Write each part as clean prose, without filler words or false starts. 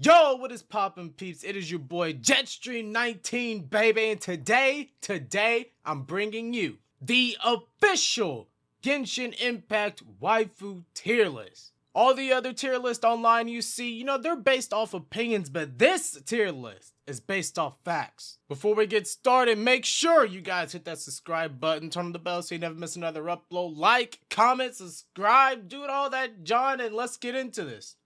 Yo, what is poppin' peeps? It is your boy Jetstream19, baby, and today, I'm bringing you the official Genshin Impact waifu tier list. All the other tier lists online you see, they're based off opinions, but this tier list is based off facts. Before we get started, make sure you guys hit that subscribe button, turn on the bell so you never miss another upload, like, comment, subscribe, do all that, John, and let's get into this.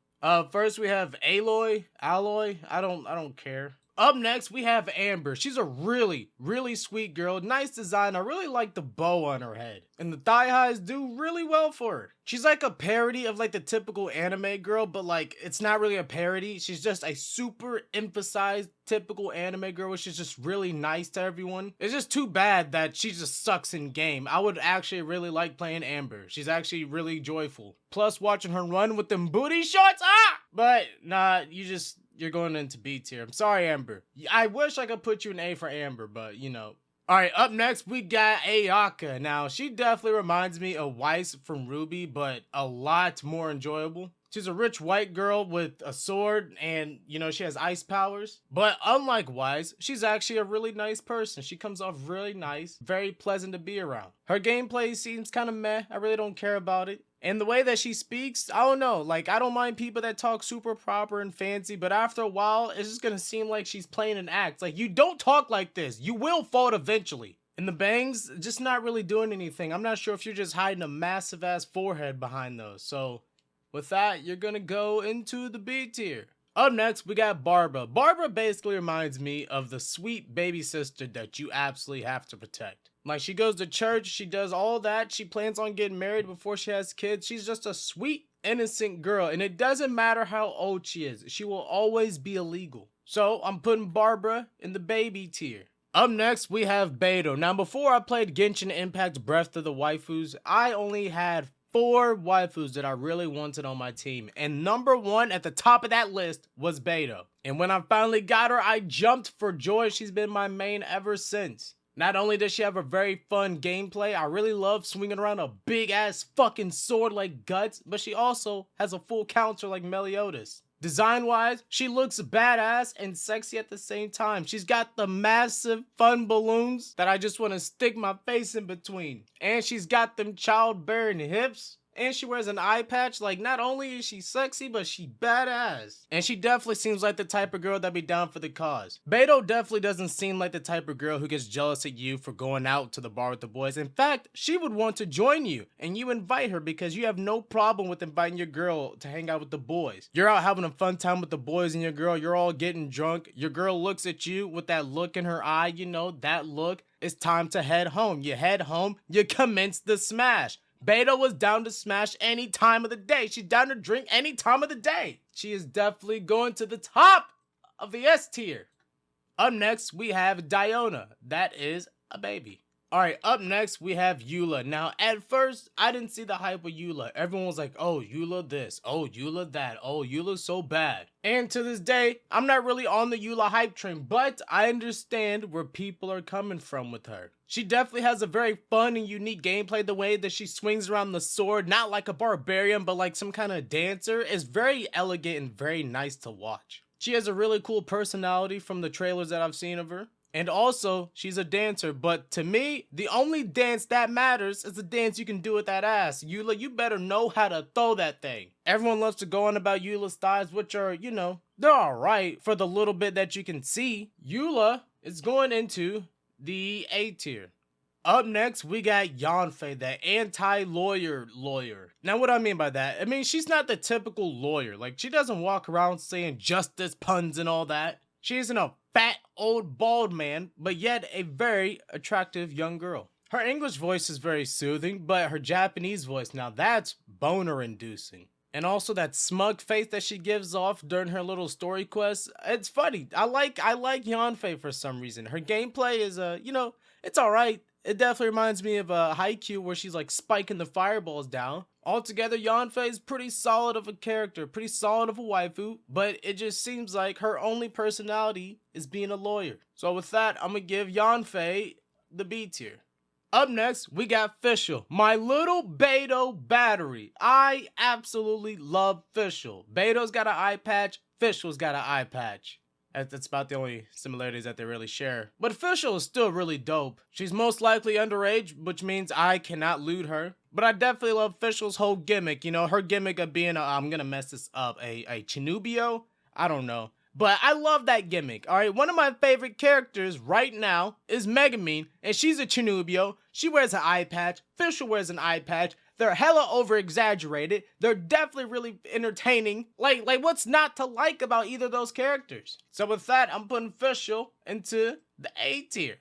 First we have Alloy, I don't care. Up next we have Amber. She's a really sweet girl, nice design. I really like the bow on her head, and the thigh highs do really well for her. She's like a parody of like the typical anime girl, but like it's not really a parody. She's just a super emphasized typical anime girl, which is just really nice to everyone. It's just too bad that she just sucks in game. I would actually really like playing Amber. She's actually really joyful. Plus watching her run with them booty shorts, but nah, you're going into B tier. I'm sorry, Amber. I wish I could put you in A for Amber, but Alright, up next we got Ayaka. Now, she definitely reminds me of Weiss from Ruby, but a lot more enjoyable. She's a rich white girl with a sword and, she has ice powers. But unlike Weiss, she's actually a really nice person. She comes off really nice, very pleasant to be around. Her gameplay seems kind of meh. I really don't care about it. And the way that she speaks, I don't know, like, I don't mind people that talk super proper and fancy, but after a while, it's just gonna seem like she's playing an act. Like, you don't talk like this. You will fold eventually. And the bangs, just not really doing anything. I'm not sure if you're just hiding a massive ass forehead behind those. So, with that, you're gonna go into the B tier. Up next, we got Barbara. Barbara basically reminds me of the sweet baby sister that you absolutely have to protect. Like, she goes to church, she does all that, she plans on getting married before she has kids. She's just a sweet, innocent girl, and it doesn't matter how old she is. She will always be illegal. So, I'm putting Barbara in the baby tier. Up next, we have Beidou. Now, before I played Genshin Impact Breath of the Waifus, I only had 4 waifus that I really wanted on my team, and number 1 at the top of that list was Beidou. And when I finally got her, I jumped for joy. She's been my main ever since. Not only does she have a very fun gameplay, I really love swinging around a big ass fucking sword like Guts, but she also has a full counter like Meliodas. Design wise, she looks badass and sexy at the same time. She's got the massive fun balloons that I just want to stick my face in between. And she's got them childbearing hips. And she wears an eye patch. Like, not only is she sexy, but she badass. And she definitely seems like the type of girl that'd be down for the cause. Beidou definitely doesn't seem like the type of girl who gets jealous at you for going out to the bar with the boys. In fact, she would want to join you, and you invite her because you have no problem with inviting your girl to hang out with the boys. You're out having a fun time with the boys and your girl. You're all getting drunk. Your girl looks at you with that look in her eye. That look. It's time to head home. You head home. You commence the smash. Beidou was down to smash any time of the day. She's down to drink any time of the day. She is definitely going to the top of the S tier. Up next, we have Diona. That is a baby. Alright, up next, we have Eula. Now, at first, I didn't see the hype with Eula. Everyone was like, oh, Eula this, oh, Eula that, oh, Eula's so bad. And to this day, I'm not really on the Eula hype train, but I understand where people are coming from with her. She definitely has a very fun and unique gameplay. The way that she swings around the sword, not like a barbarian, but like some kind of dancer, is very elegant and very nice to watch. She has a really cool personality from the trailers that I've seen of her. And also, she's a dancer, but to me, the only dance that matters is the dance you can do with that ass. Eula, you better know how to throw that thing. Everyone loves to go on about Eula's thighs, which are, they're alright for the little bit that you can see. Eula is going into the A tier. Up next, we got Yanfei, the anti-lawyer. Now, what I mean by that, she's not the typical lawyer. Like, she doesn't walk around saying justice puns and all that. She isn't a fat, old, bald man, but yet a very attractive young girl. Her English voice is very soothing, but her Japanese voice, now that's boner-inducing. And also that smug face that she gives off during her little story quests, it's funny. I like Yanfei for some reason. Her gameplay is, it's alright. It definitely reminds me of Haikyuu, where she's like spiking the fireballs down. Altogether, Yanfei is pretty solid of a character, pretty solid of a waifu, but it just seems like her only personality is being a lawyer. So with that, I'm gonna give Yanfei the B tier. Up next, we got Fischl, my little Beidou battery. I absolutely love Fischl. Beidou's got an eye patch. Official's got an eye patch. That's about the only similarities that they really share. But Official is still really dope. She's most likely underage, which means I cannot loot her. But I definitely love Official's whole gimmick. You know, her gimmick of being I'm gonna mess this up, a Chinubio? I don't know. But I love that gimmick, alright? One of my favorite characters right now is Megumin, and she's a Chinubio. She wears an eye patch. Official wears an eye patch. They're hella over-exaggerated. They're definitely really entertaining. Like what's not to like about either of those characters? So with that, I'm putting Official into the A tier.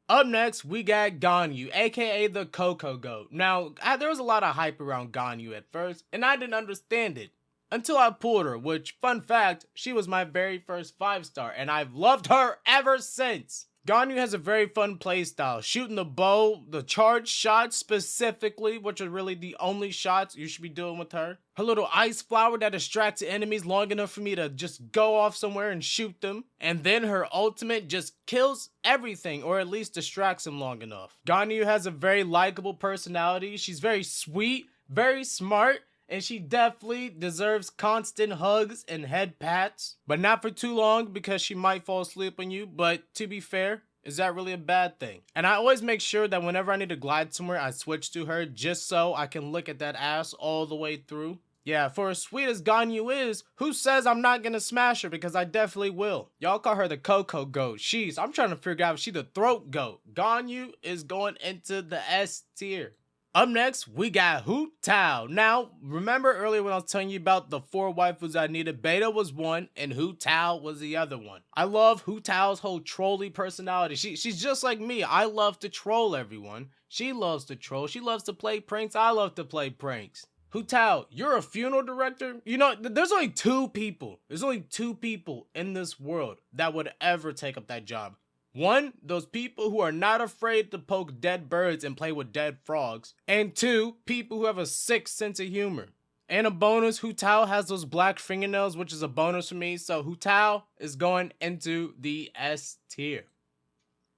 Up next, we got Ganyu, aka the Coco Goat. Now, there was a lot of hype around Ganyu at first, and I didn't understand it. Until I pulled her, which, fun fact, she was my very first 5-star, and I've loved her ever since. Ganyu has a very fun playstyle, shooting the bow, the charge shots specifically, which are really the only shots you should be doing with her. Her little ice flower that distracts the enemies long enough for me to just go off somewhere and shoot them. And then her ultimate just kills everything, or at least distracts them long enough. Ganyu has a very likable personality. She's very sweet, very smart, and she definitely deserves constant hugs and head pats. But not for too long, because she might fall asleep on you. But to be fair, is that really a bad thing? And I always make sure that whenever I need to glide somewhere, I switch to her just so I can look at that ass all the way through. Yeah, for as sweet as Ganyu is, who says I'm not gonna smash her? Because I definitely will. Y'all call her the Coco Goat. I'm trying to figure out if she's the Throat Goat. Ganyu is going into the S tier. Up next, we got Hu Tao. Now, remember earlier when I was telling you about the 4 waifus I needed? Beta was one, and Hu Tao was the other one. I love Hu Tao's whole trolly personality. She's just like me. I love to troll everyone. She loves to troll. She loves to play pranks. I love to play pranks. Hu Tao, you're a funeral director? You know, there's only 2 people. There's only 2 people in this world that would ever take up that job. One, those people who are not afraid to poke dead birds and play with dead frogs. And 2, people who have a sick sense of humor. And a bonus, Hu Tao has those black fingernails, which is a bonus for me. So Hu Tao is going into the S tier.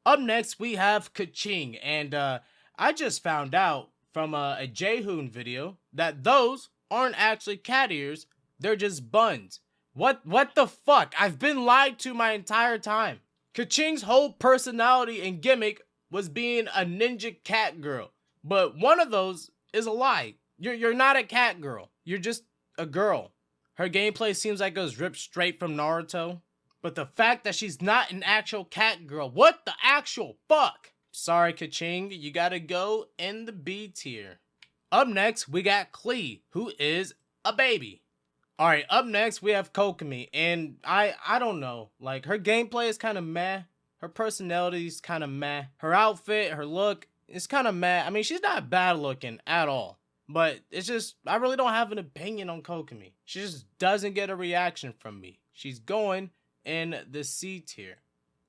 Up next, we have Kaching. And I just found out from a Jaehoon video that those aren't actually cat ears. They're just buns. What the fuck? I've been lied to my entire time. Kaching's whole personality and gimmick was being a ninja cat girl. But one of those is a lie. You're not a cat girl. You're just a girl. Her gameplay seems like it was ripped straight from Naruto. But the fact that she's not an actual cat girl, what the actual fuck? Sorry, Kaching, you gotta go in the B tier. Up next, we got Clee, who is a baby. Alright, up next we have Kokami, and I don't know, like, her gameplay is kind of meh, her personality is kind of meh, her outfit, her look is kind of meh. I mean, she's not bad looking at all, but it's just, I really don't have an opinion on Kokami. She just doesn't get a reaction from me. She's going in the C tier.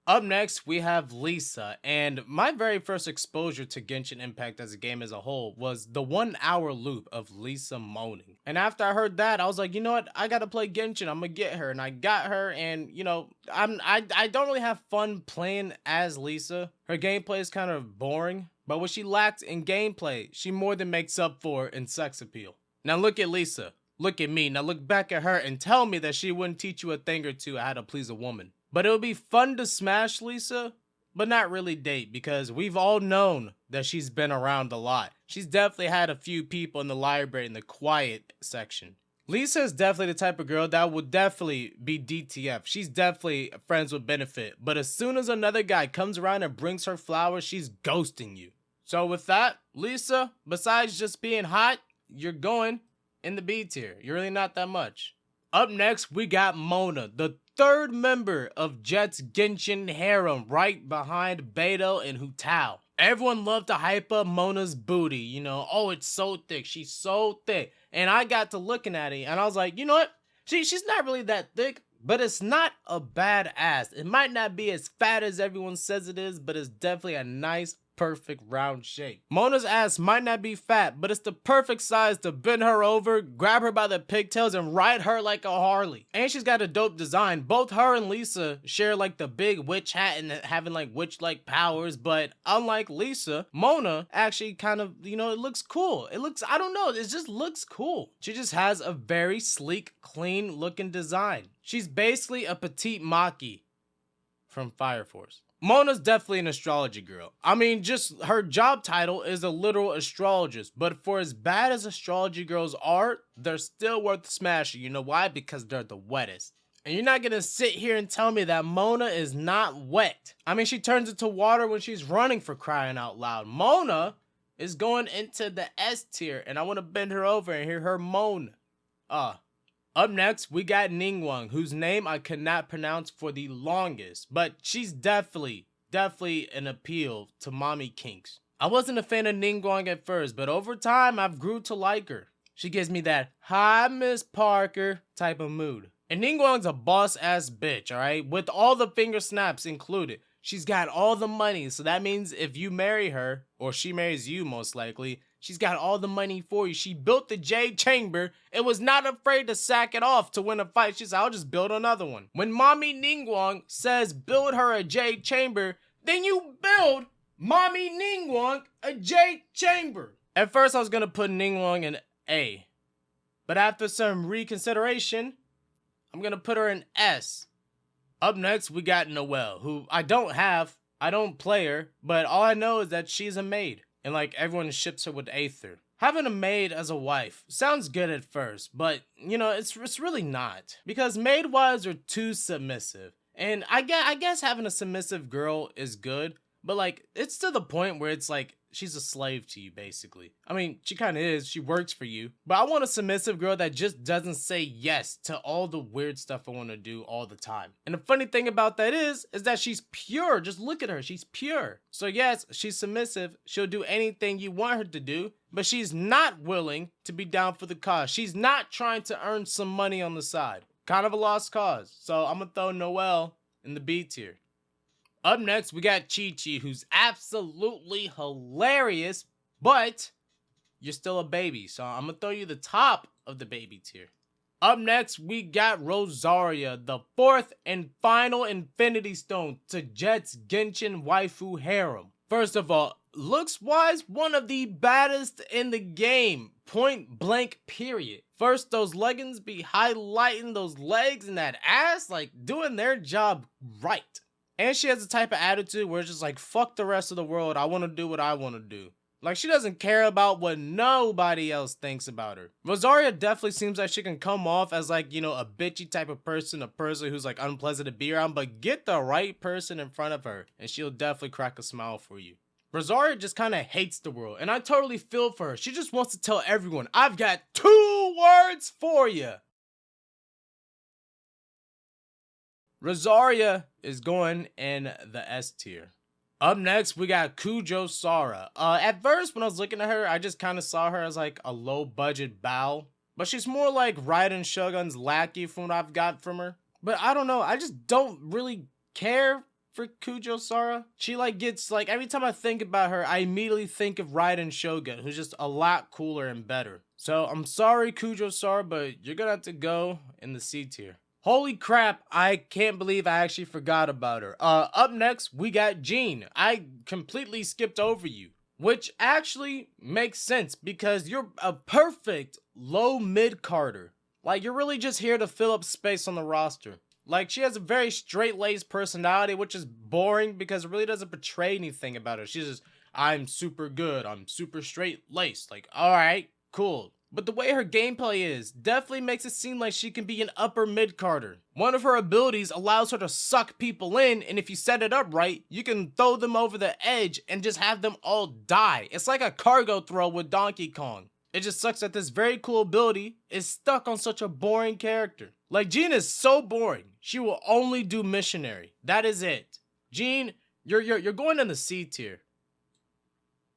Up next, we have Lisa, and my very first exposure to Genshin Impact as a game as a whole was the 1-hour loop of Lisa moaning. And after I heard that, I was like, you know what, I gotta play Genshin, I'm gonna get her, and I got her, and you know, I don't really have fun playing as Lisa. Her gameplay is kind of boring, but what she lacked in gameplay, she more than makes up for in sex appeal. Now look at Lisa, look at me, now look back at her and tell me that she wouldn't teach you a thing or two how to please a woman. But it would be fun to smash Lisa, but not really date, because we've all known that she's been around a lot. She's definitely had a few people in the library in the quiet section. Lisa is definitely the type of girl that would definitely be DTF. She's definitely friends with benefit. But as soon as another guy comes around and brings her flowers, she's ghosting you. So with that, Lisa, besides just being hot, you're going in the B tier. You're really not that much. Up next, we got Mona, the 3rd member of Jet's Genshin harem, right behind Beto and Hu Tao. Everyone loved to hype up Mona's booty, you know, oh, it's so thick, she's so thick. And I got to looking at it, and I was like, you know what, she's not really that thick, but it's not a bad ass. It might not be as fat as everyone says it is, but it's definitely a nice, perfect round shape. Mona's ass might not be fat, but it's the perfect size to bend her over, grab her by the pigtails, and ride her like a Harley. And she's got a dope design. Both her and Lisa share like the big witch hat and having like witch-like powers, but unlike Lisa, Mona actually kind of, you know, it looks cool. It looks, I don't know, it just looks cool. She just has a very sleek, clean looking design. She's basically a petite Maki from Fire Force. Mona's definitely an astrology girl. I mean, just her job title is a literal astrologist, but for as bad as astrology girls are, they're still worth smashing. You know why? Because they're the wettest. And you're not gonna sit here and tell me that Mona is not wet. I mean, she turns into water when she's running, for crying out loud. Mona is going into the S tier, and I want to bend her over and hear her moan. Up next, we got Ning Wang, whose name I could not pronounce for the longest, but she's definitely an appeal to mommy kinks. I wasn't a fan of Ning Wang at first, but over time, I've grew to like her. She gives me that, "Hi, Miss Parker" type of mood. And Ning Wang's a boss-ass bitch, alright? With all the finger snaps included. She's got all the money, so that means if you marry her, or she marries you most likely, she's got all the money for you. She built the Jade Chamber and was not afraid to sack it off to win a fight. She said, I'll just build another one. When Mommy Ning Wang says build her a Jade Chamber, then you build Mommy Ning Wang a Jade Chamber. At first I was gonna put Ning Wang in A, but after some reconsideration, I'm gonna put her in S. Up next, we got Noel, who I don't play her, but all I know is that she's a maid. And like everyone ships her with Aether. Having a maid as a wife sounds good at first, but you know, it's really not. Because maid wives are too submissive. And I guess having a submissive girl is good, but like it's to the point where it's like she's a slave to you basically. I mean, she kind of is, she works for you. But I want a submissive girl that just doesn't say yes to all the weird stuff I want to do all the time. And the funny thing about that is that she's pure. Just look at her, she's pure. So yes, she's submissive, she'll do anything you want her to do, but she's not willing to be down for the cause. She's not trying to earn some money on the side. Kind of a lost cause. So I'm gonna throw Noel in the B tier. Up next, we got Chi-Chi, who's absolutely hilarious, but you're still a baby, so I'm gonna throw you the top of the baby tier. Up next, we got Rosaria, the fourth and final Infinity Stone to Jet's Genshin waifu harem. First of all, looks-wise, one of the baddest in the game, point blank period. First, those leggings be highlighting those legs and that ass, like doing their job right. And she has a type of attitude where it's just like, fuck the rest of the world, I want to do what I want to do. Like, she doesn't care about what nobody else thinks about her. Rosaria definitely seems like she can come off as like, you know, a bitchy type of person, a person who's like unpleasant to be around, but get the right person in front of her and she'll definitely crack a smile for you. Rosaria just kind of hates the world, and I totally feel for her. She just wants to tell everyone, I've got 2 words for you. Rosaria is going in the S tier. Up next, we got Cujo Sara. At first, when I was looking at her, I just kind of saw her as like a low-budget bow. But she's more like Ryden Shogun's lackey from what I've got from her. But I don't know, I just don't really care for Cujo Sara. She like gets like, every time I think about her, I immediately think of Ryden Shogun, who's just a lot cooler and better. So I'm sorry, Cujo Sara, but you're gonna have to go in the C tier. Holy crap, I can't believe I actually forgot about her. Up next, we got Jean. I completely skipped over you, which actually makes sense because you're a perfect low mid-carder. Like, you're really just here to fill up space on the roster. Like, she has a very straight-laced personality, which is boring because it really doesn't portray anything about her. She's just, I'm super good, I'm super straight-laced. Like, alright, cool. But the way her gameplay is definitely makes it seem like she can be an upper mid-carder. One of her abilities allows her to suck people in, and if you set it up right, you can throw them over the edge and just have them all die. It's like a cargo throw with Donkey Kong. It just sucks that this very cool ability is stuck on such a boring character. Like, Jean is so boring. She will only do missionary. That is it. Jean, you're going in the C tier.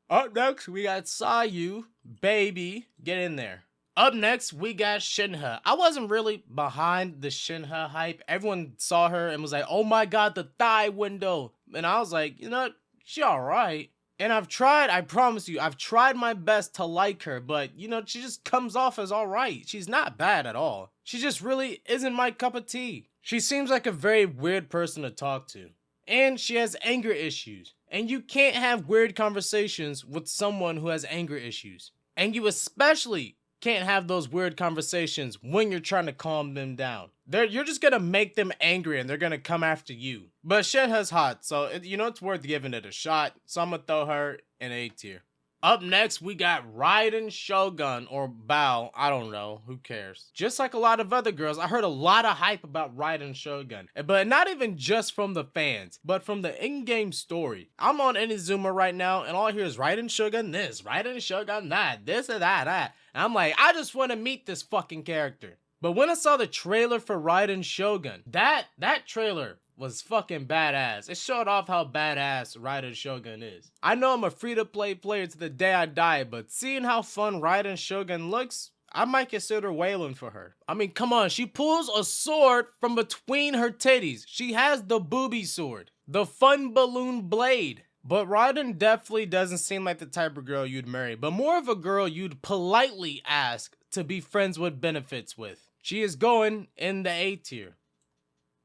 Up next, we got Sayu. Baby, get in there. Up next, we got Shinha. I wasn't really behind the Shinha hype. Everyone saw her and was like, oh my god, the thigh window. And I was like, you know what? She alright. And I've tried, I promise you, I've tried my best to like her, but you know, she just comes off as alright. She's not bad at all. She just really isn't my cup of tea. She seems like a very weird person to talk to. And she has anger issues. And you can't have weird conversations with someone who has anger issues. And you especially can't have those weird conversations when you're trying to calm them down. You're just gonna make them angry and they're gonna come after you. But shit has hot, so you know it's worth giving it a shot. So I'm gonna throw her in A tier. Up next, we got Ryden Shogun, or Bao, I don't know, who cares. Just like a lot of other girls, I heard a lot of hype about Ryden Shogun, but not even just from the fans, but from the in-game story. I'm on Inazuma right now, and all I hear is Ryden Shogun this, Ryden Shogun that, this and that. And I'm like, I just want to meet this fucking character. But when I saw the trailer for Ryden Shogun, that trailer was fucking badass. It showed off how badass Ryden Shogun is. I know I'm a free-to-play player to the day I die, but seeing how fun Ryden Shogun looks, I might consider wailing for her. I mean, come on, she pulls a sword from between her titties. She has the booby sword, the fun balloon blade. But Ryden definitely doesn't seem like the type of girl you'd marry, but more of a girl you'd politely ask to be friends with benefits with. She is going in the A tier.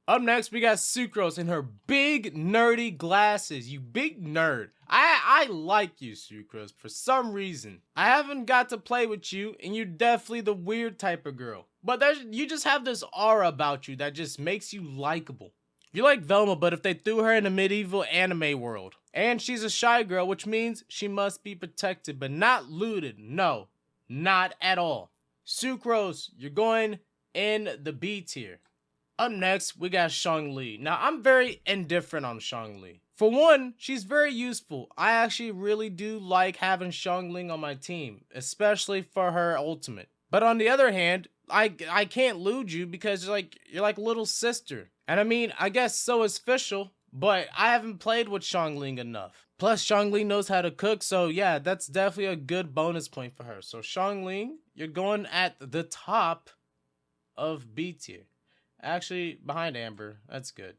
Up next, we got Sucrose in her big nerdy glasses. You big nerd. I like you, Sucrose, for some reason. I haven't got to play with you, and you're definitely the weird type of girl. But you just have this aura about you that just makes you likable. You're like Velma, but if they threw her in a medieval anime world. And she's a shy girl, which means she must be protected, but not looted. No, not at all. Sucrose, you're going in the B tier. Up next, we got Zhongli. Now, I'm very indifferent on Zhongli. For one, she's very useful. I actually really do like having Zhongli on my team, especially for her ultimate. But on the other hand, I can't lose you because you're like little sister. And I mean, I guess so is Fischl, but I haven't played with Zhongli enough. Plus, Zhongli knows how to cook, so yeah, that's definitely a good bonus point for her. So Zhongli, you're going at the top of B tier. Actually, behind Amber. That's good.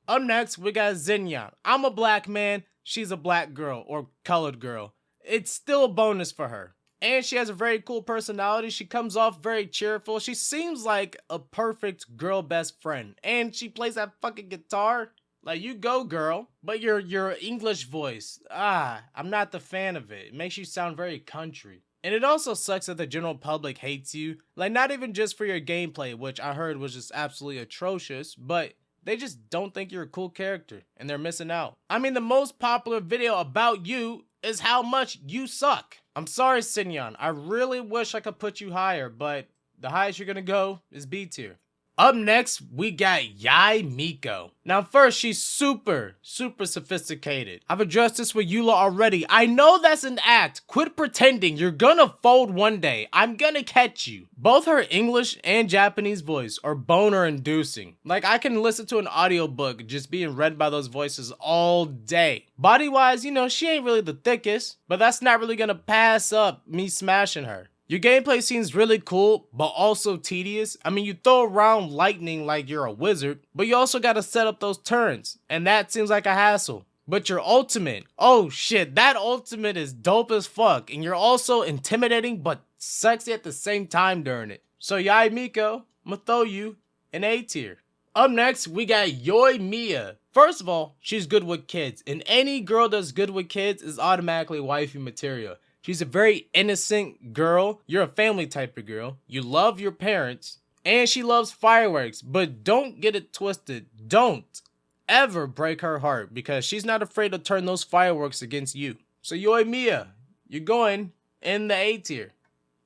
Up next, we got Zenyatta. I'm a black man. She's a black girl or colored girl. It's still a bonus for her. And she has a very cool personality. She comes off very cheerful. She seems like a perfect girl best friend. And she plays that fucking guitar. Like, you go, girl. But your English voice, I'm not the fan of it. It makes you sound very country. And it also sucks that the general public hates you. Like, not even just for your gameplay, which I heard was just absolutely atrocious, but they just don't think you're a cool character, and they're missing out. I mean, the most popular video about you is how much you suck. I'm sorry, Sinyan. I really wish I could put you higher, but the highest you're gonna go is B tier. Up next, we got Yai Nico. Now first, she's super sophisticated. I've addressed this with Eula already. I know that's an act. Quit pretending. You're gonna fold one day. I'm gonna catch you. Both her English and Japanese voice are boner inducing. Like, I can listen to an audiobook just being read by those voices all day. Body wise, you know, she ain't really the thickest, but that's not really gonna pass up me smashing her. Your gameplay seems really cool, but also tedious. I mean, you throw around lightning like you're a wizard, but you also gotta set up those turns, and that seems like a hassle. But your ultimate, oh shit, that ultimate is dope as fuck, and you're also intimidating but sexy at the same time during it. So Yai Nico, I'ma throw you in A tier. Up next, we got Yoi Mia. First of all, she's good with kids, and any girl that's good with kids is automatically waifu material. She's a very innocent girl. You're a family type of girl. You love your parents. And she loves fireworks. But don't get it twisted. Don't ever break her heart, because she's not afraid to turn those fireworks against you. So Yoi Mia, you're going in the A tier.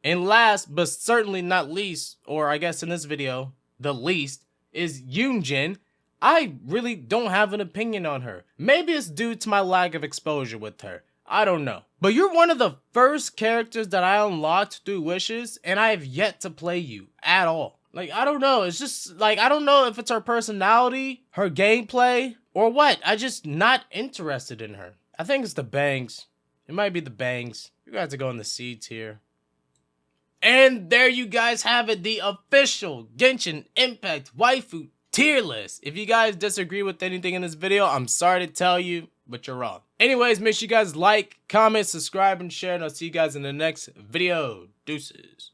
And last, but certainly not least, or I guess in this video, the least, is Yunjin. I really don't have an opinion on her. Maybe it's due to my lack of exposure with her. I don't know. But you're one of the first characters that I unlocked through wishes, and I have yet to play you at all. Like, I don't know. It's just, like, I don't know if it's her personality, her gameplay, or what. I'm just not interested in her. I think it's the bangs. It might be the bangs. You guys are going the C tier. And there you guys have it. The official Genshin Impact Waifu Tier List. If you guys disagree with anything in this video, I'm sorry to tell you. but you're wrong. Anyways, make sure you guys like, comment, subscribe, and share, and I'll see you guys in the next video. Deuces.